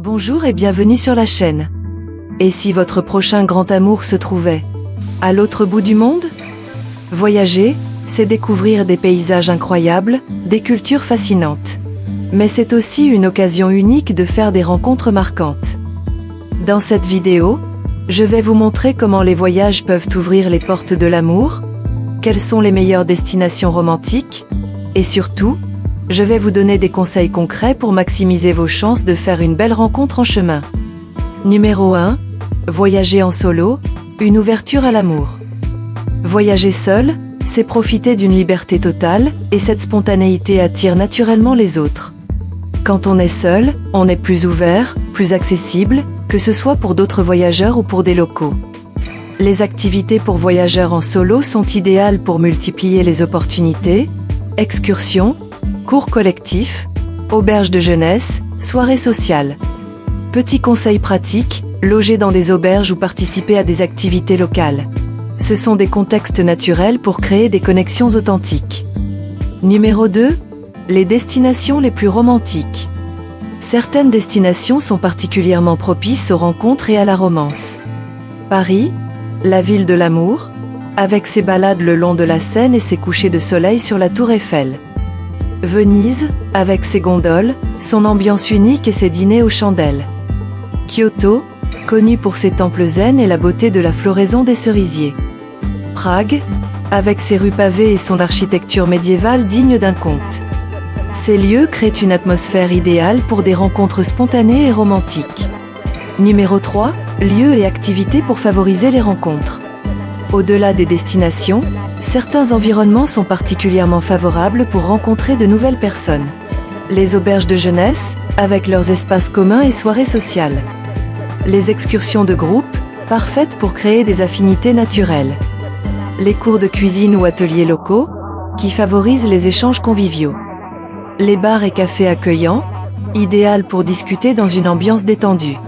Bonjour et bienvenue sur la chaîne. Et si votre prochain grand amour se trouvait à l'autre bout du monde? Voyager, c'est découvrir des paysages incroyables, des cultures fascinantes. Mais c'est aussi une occasion unique de faire des rencontres marquantes. Dans cette vidéo, je vais vous montrer comment les voyages peuvent ouvrir les portes de l'amour, quelles sont les meilleures destinations romantiques, et surtout, je vais vous donner des conseils concrets pour maximiser vos chances de faire une belle rencontre en chemin. Numéro 1. Voyager en solo, une ouverture à l'amour. Voyager seul, c'est profiter d'une liberté totale, et cette spontanéité attire naturellement les autres. Quand on est seul, on est plus ouvert, plus accessible, que ce soit pour d'autres voyageurs ou pour des locaux. Les activités pour voyageurs en solo sont idéales pour multiplier les opportunités, excursions, cours collectifs, auberges de jeunesse, soirées sociales. Petits conseils pratiques, loger dans des auberges ou participer à des activités locales. Ce sont des contextes naturels pour créer des connexions authentiques. Numéro 2. Les destinations les plus romantiques. Certaines destinations sont particulièrement propices aux rencontres et à la romance. Paris, la ville de l'amour, avec ses balades le long de la Seine et ses couchers de soleil sur la Tour Eiffel. Venise, avec ses gondoles, son ambiance unique et ses dîners aux chandelles. Kyoto, connu pour ses temples zen et la beauté de la floraison des cerisiers. Prague, avec ses rues pavées et son architecture médiévale digne d'un conte. Ces lieux créent une atmosphère idéale pour des rencontres spontanées et romantiques. Numéro 3. Lieux et activités pour favoriser les rencontres. Au-delà des destinations, certains environnements sont particulièrement favorables pour rencontrer de nouvelles personnes. Les auberges de jeunesse, avec leurs espaces communs et soirées sociales. Les excursions de groupe, parfaites pour créer des affinités naturelles. Les cours de cuisine ou ateliers locaux, qui favorisent les échanges conviviaux. Les bars et cafés accueillants, idéal pour discuter dans une ambiance détendue.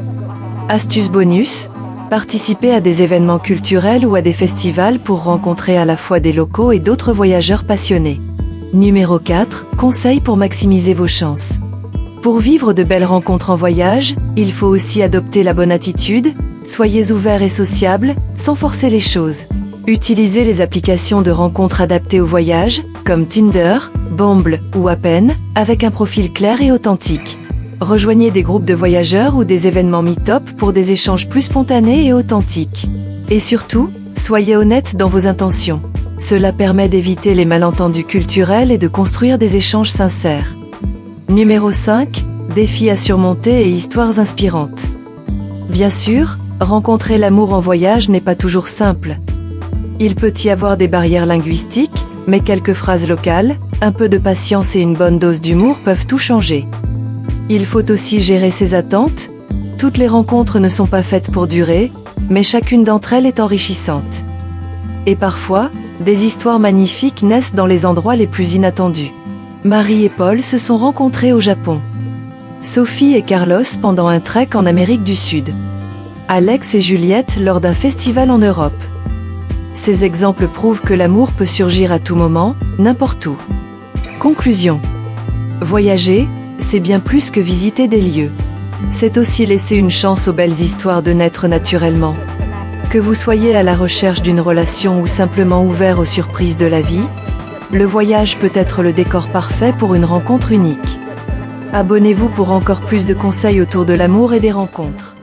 Astuce bonus, participer à des événements culturels ou à des festivals pour rencontrer à la fois des locaux et d'autres voyageurs passionnés. Numéro 4. Conseils pour maximiser vos chances. Pour vivre de belles rencontres en voyage, il faut aussi adopter la bonne attitude, soyez ouverts et sociables, sans forcer les choses. Utilisez les applications de rencontres adaptées au voyage, comme Tinder, Bumble ou Appen, avec un profil clair et authentique. Rejoignez des groupes de voyageurs ou des événements meet-up pour des échanges plus spontanés et authentiques. Et surtout, soyez honnête dans vos intentions. Cela permet d'éviter les malentendus culturels et de construire des échanges sincères. Numéro 5. Défis à surmonter et histoires inspirantes. Bien sûr, rencontrer l'amour en voyage n'est pas toujours simple. Il peut y avoir des barrières linguistiques, mais quelques phrases locales, un peu de patience et une bonne dose d'humour peuvent tout changer. Il faut aussi gérer ses attentes. Toutes les rencontres ne sont pas faites pour durer, mais chacune d'entre elles est enrichissante. Et parfois, des histoires magnifiques naissent dans les endroits les plus inattendus. Marie et Paul se sont rencontrés au Japon. Sophie et Carlos pendant un trek en Amérique du Sud. Alex et Juliette lors d'un festival en Europe. Ces exemples prouvent que l'amour peut surgir à tout moment, n'importe où. Conclusion. Voyager, c'est bien plus que visiter des lieux. C'est aussi laisser une chance aux belles histoires de naître naturellement. Que vous soyez à la recherche d'une relation ou simplement ouvert aux surprises de la vie, le voyage peut être le décor parfait pour une rencontre unique. Abonnez-vous pour encore plus de conseils autour de l'amour et des rencontres.